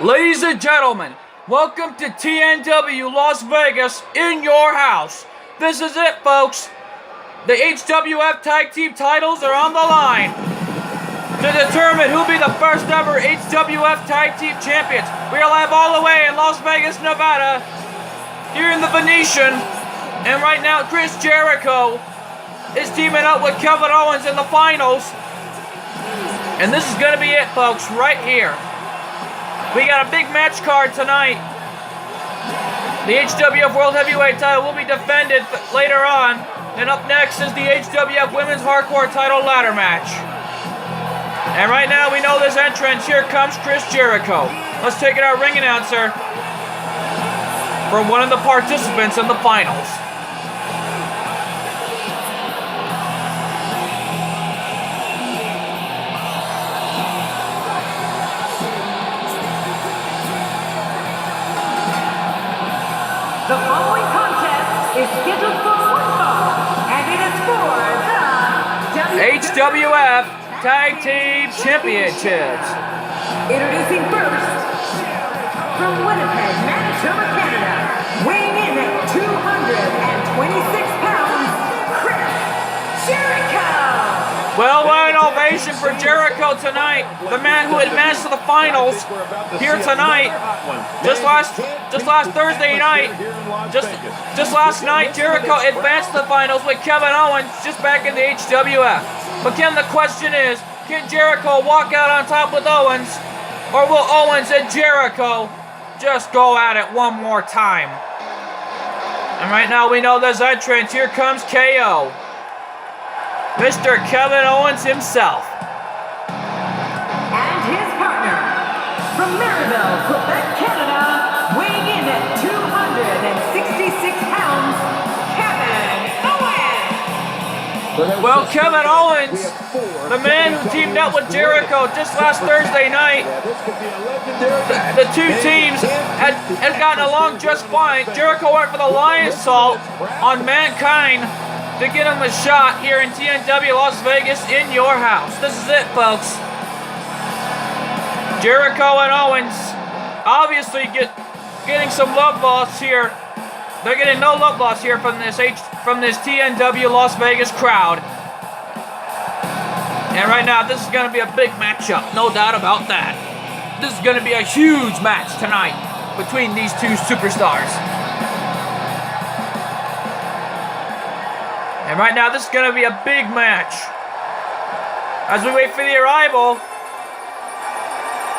Ladies and gentlemen, welcome to TNW Las Vegas in your house. This is it, folks. The HWF Tag Team titles are on the line to determine who'll be the first ever HWF Tag Team Champions. We are live all the way in Las Vegas, Nevada, here in the Venetian. And right now, Chris Jericho is teaming up with Kevin Owens in the finals. And this is going to be it, folks, right here. We got a big match card tonight. The HWF World Heavyweight title will be defended later on. And up next is the HWF Women's Hardcore title ladder match. And right now we know this entrance. Here comes Chris Jericho. Let's take it our ring announcer for one of the participants in the finals. The following contest is scheduled for one fall, and it is for the HWF Tag Team Championships. Introducing first, from Winnipeg, Manitoba, Canada, weighing in at 226 pounds, Chris Jericho. Well, what an ovation for Jericho tonight. The man who advanced to the finals here tonight. Just last Thursday night, just last night, Jericho advanced to the finals with Kevin Owens just back in the HWF. But Ken, the question is, can Jericho walk out on top with Owens, or will Owens and Jericho just go at it one more time? And right now we know there's entrance. Here comes KO. Mr. Kevin Owens himself. And his partner, from Maribel, Quebec, Canada, weighing in at 266 pounds, Kevin Owens. Well, Kevin Owens, the man who teamed up with Jericho just last Thursday night, the two teams had gotten along just fine. Jericho went for the Lion Salt on Mankind to get him a shot here in TNW Las Vegas in your house. This is it, folks. Jericho and Owens obviously getting some love loss here. They're getting no love loss here from this TNW Las Vegas crowd. And right now, this is going to be a big matchup, no doubt about that. This is going to be a huge match tonight between these two superstars. And right now, this is going to be a big match as we wait for the arrival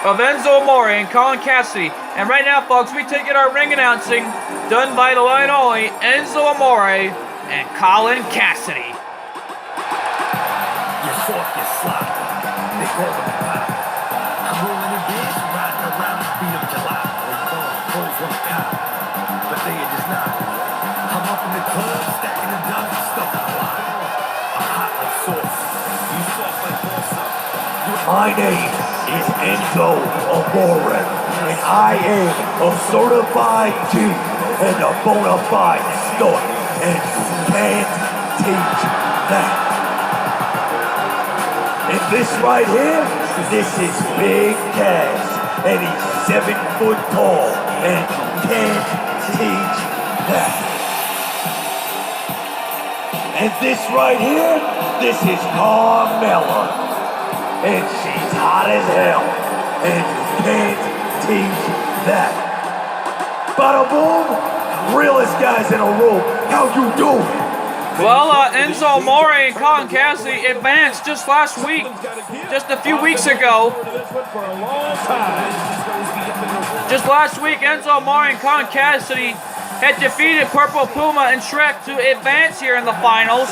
of Enzo Amore and Colin Cassidy. And right now, folks, we take it our ring announcing, done by the one and only Enzo Amore and Colin Cassidy. You're soft, you're sloppy. They call them a pop. I'm rolling in this, riding around the speed of July. They call them pros on top, but they are just not. I'm up in the club, stacking the guns, stuff a lot. I'm hot like sauce. You soft like balsa. My name is Enzo Amore, and I am a certified G and a bona fide stud, and you can't teach that. And this right here, this is Big Cass, and he's 7 foot tall, and you can't teach that. And this right here, this is Carmella, and she's hot as hell, and you can't teach that. Bada boom, realest guys in a room, how you doing? Well, Enzo Amore and Colin Cassidy advanced just last week, just a few weeks ago. Just last week, Enzo Amore and Colin Cassidy had defeated Purple Puma and Shrek to advance here in the finals.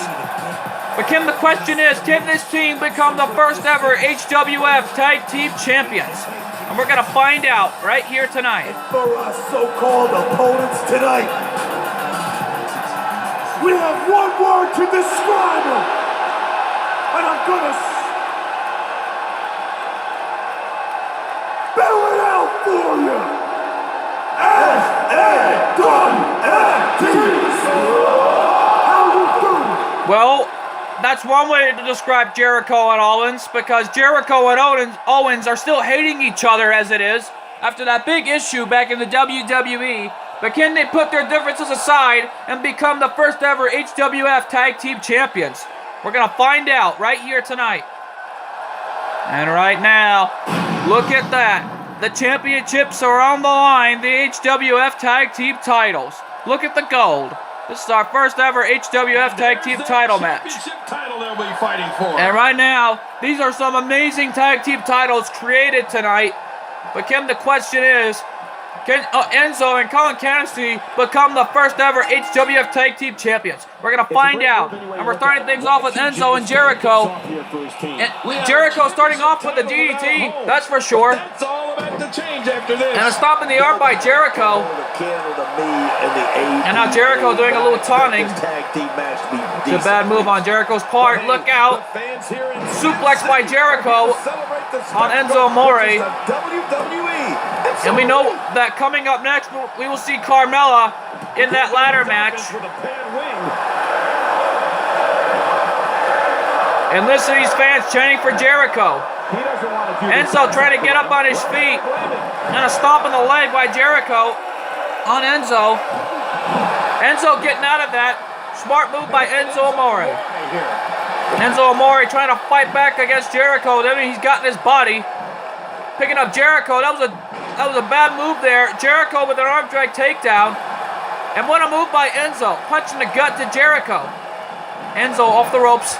But Kim, the question is, can this team become the first ever HWF Tag Team Champions? And we're going to find out right here tonight. For our so-called opponents tonight, we have one word to describe them, and I'm gonna spell it out for you. S-A-W-F-T. How you doing? Well, that's one way to describe Jericho and Owens, because Jericho and Owens are still hating each other as it is. after that big issue back in the WWE. But can they put their differences aside and become the first ever HWF Tag Team Champions? We're going to find out right here tonight. And right now, look at that. The championships are on the line, the HWF Tag Team titles. Look at the gold. This is our first ever HWF Tag Team title match. Title they'll be fighting for. And right now, these are some amazing tag team titles created tonight. But Kim, the question is, can Enzo and Colin Cassidy become the first ever HWF Tag Team Champions? We're going to find out. And we're starting things off with Enzo and Jericho. And Jericho starting off with the DDT, that's for sure. That's all about to change after this. And a stomp in the arm by Jericho. And now Jericho doing a little taunting. It's a bad move on Jericho's part. Look out. Suplex by Jericho on Enzo Amore. And we know that coming up next, we will see Carmella in that ladder match. And listen to these fans chanting for Jericho. Enzo trying to get up on his feet. And a stomp in the leg by Jericho on Enzo. Enzo getting out of that. Smart move by Enzo Amore. Enzo Amore trying to fight back against Jericho. Then he's got in his body. Picking up Jericho. That was a bad move there. Jericho with an arm drag takedown. And what a move by Enzo. Punching the gut to Jericho. Enzo off the ropes.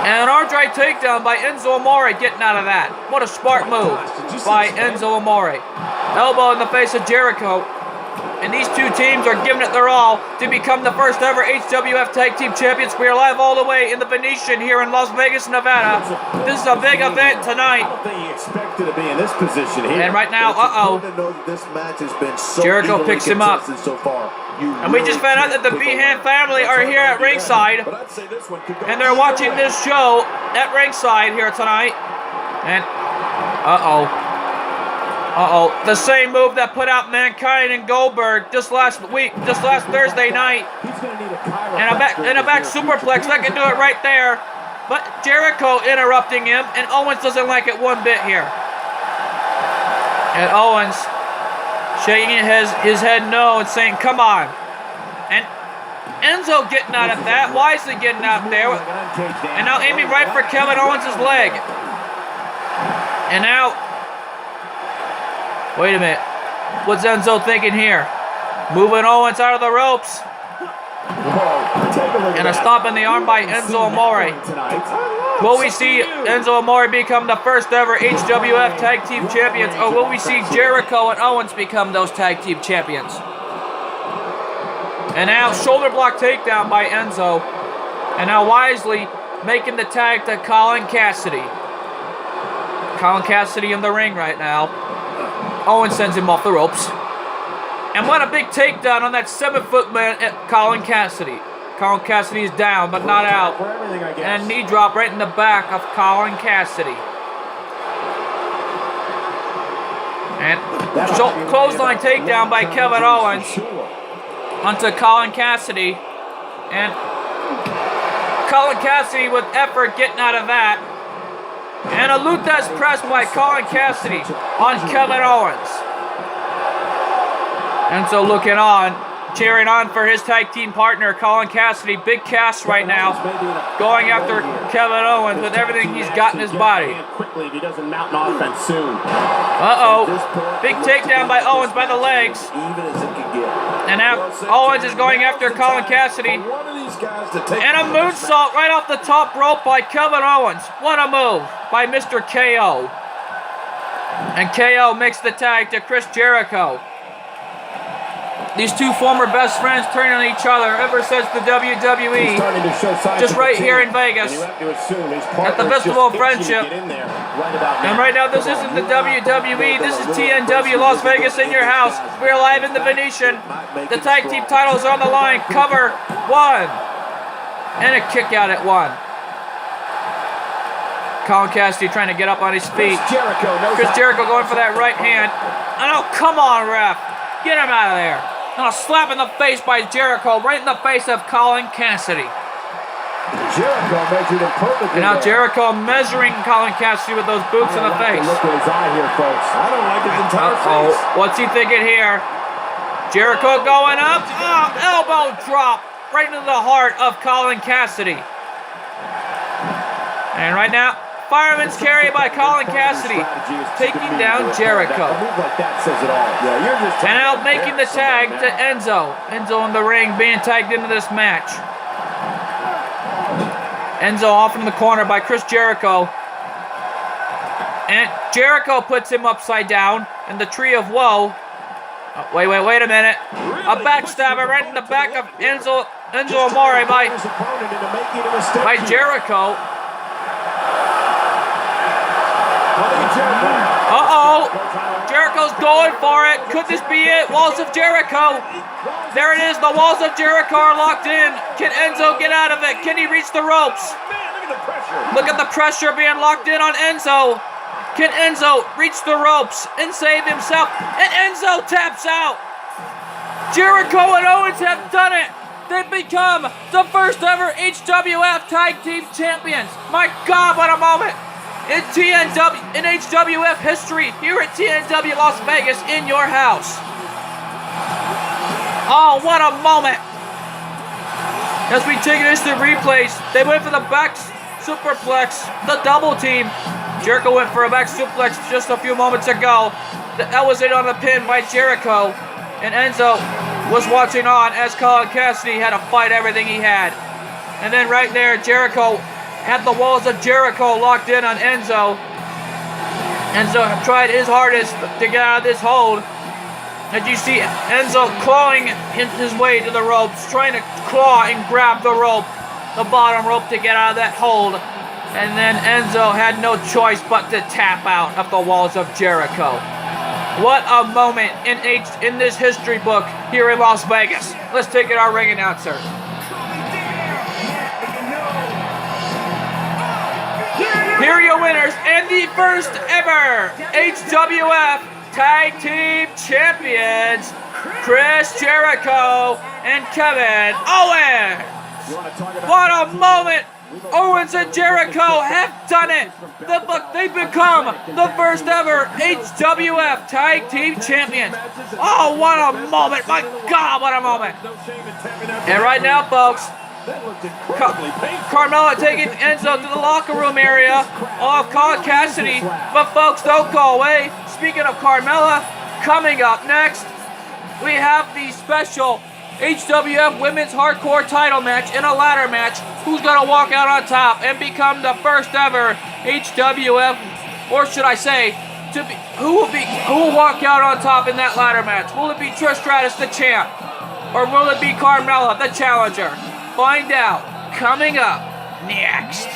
And an arm drag takedown by Enzo Amore getting out of that. What a smart move by Enzo Amore. Elbow in the face of Jericho. And these two teams are giving it their all to become the first ever HWF Tag Team Champions. We are live all the way in the Venetian here in Las Vegas, Nevada. This is a big event tonight. I don't think he expected to be in this position here. And right now, Jericho picks him up. And we just found out that the Behan family are here at ringside. And they're watching this show at ringside here tonight. And, the same move that put out Mankind and Goldberg just last Thursday night. And a back superplex, that can do it right there. But Jericho interrupting him, and Owens doesn't like it one bit here. And Owens shaking his head no and saying, come on. And Enzo getting out of that, wisely getting out there. And now aiming right for Kevin Owens' leg. And now, wait a minute. What's Enzo thinking here? Moving Owens out of the ropes. And a stomp in the arm by Enzo Amore. Will we see Enzo Amore become the first ever HWF Tag Team Champions? Or will we see Jericho and Owens become those Tag Team Champions? And now shoulder block takedown by Enzo. And now wisely making the tag to Colin Cassidy. Colin Cassidy in the ring right now. Owens sends him off the ropes. And what a big takedown on that 7-foot man at Colin Cassidy. Colin Cassidy is down, but not out. And a knee drop right in the back of Colin Cassidy. And clothesline takedown by Kevin Owens onto Colin Cassidy. And Colin Cassidy with effort getting out of that. And a Luthez press by Colin Cassidy on Kevin Owens. Enzo looking on, cheering on for his tag team partner, Colin Cassidy. Big cast right now, going after Kevin Owens with everything he's got in his body. Big takedown by Owens by the legs. And now Owens is going after Colin Cassidy. And a moonsault right off the top rope by Kevin Owens. What a move by Mr. KO. And KO makes the tag to Chris Jericho. These two former best friends turning on each other ever since the WWE. Just right here in Vegas. At the Festival of Friendship. And right now this isn't the WWE. This is TNW Las Vegas in your house. We are live in the Venetian. The tag team titles are on the line. Cover 1. And a kick out at 1. Colin Cassidy trying to get up on his feet. Chris Jericho going for that right hand. Oh, come on, ref. Get him out of there. And a slap in the face by Jericho, right in the face of Colin Cassidy. Jericho measured him perfectly. And now there. Jericho measuring Colin Cassidy with those boots in the face. Look at his eye here, folks. I don't like his entire Uh-oh. face. What's he thinking here? Jericho going up. Oh, elbow drop right into the heart of Colin Cassidy. And right now, fireman's carry by Colin Cassidy, taking down Jericho. A move like that says it all. Yeah, you're just And now making the tag to Enzo. Enzo in the ring being tagged into this match. Enzo off in the corner by Chris Jericho. And Jericho puts him upside down in the tree of woe. Oh, wait a minute. A backstabber right in the back of Enzo Amore by Jericho. Uh-oh. Jericho's going for it. Could this be it? Walls of Jericho. There it is. The walls of Jericho are locked in. Can Enzo get out of it? Can he reach the ropes? Look at the pressure being locked in on Enzo. Can Enzo reach the ropes and save himself? And Enzo taps out. Jericho and Owens have done it. They've become the first ever HWF Tag Team Champions. My God, what a moment. In HWF history, here at TNW Las Vegas in your house. Oh, what a moment. As we take this to replays, they went for the back superplex, the double team. Jericho went for a back suplex just a few moments ago. That was it on the pin by Jericho. And Enzo was watching on as Colin Cassidy had to fight everything he had. And then right there, Jericho had the walls of Jericho locked in on Enzo. Enzo tried his hardest to get out of this hold. As you see Enzo clawing his way to the ropes, trying to claw and grab the rope, the bottom rope to get out of that hold. And then Enzo had no choice but to tap out of the walls of Jericho. What a moment in this history book here in Las Vegas. Let's take it our ring announcer. Here are your winners and the first ever HWF Tag Team Champions, Chris Jericho and Kevin Owens. What a moment! Owens and Jericho have done it. They become the first ever HWF Tag Team Champions. Oh, what a moment! My God, what a moment! And right now, folks, Carmella taking Enzo to the locker room area of Colin Cassidy. But folks, don't go away. Speaking of Carmella, coming up next, we have the special HWF Women's Hardcore title match in a ladder match. Who's going to walk out on top and become the first ever HWF, or should I say, who will walk out on top in that ladder match? Will it be Trish Stratus, the champ, or will it be Carmella, the challenger? Find out coming up next.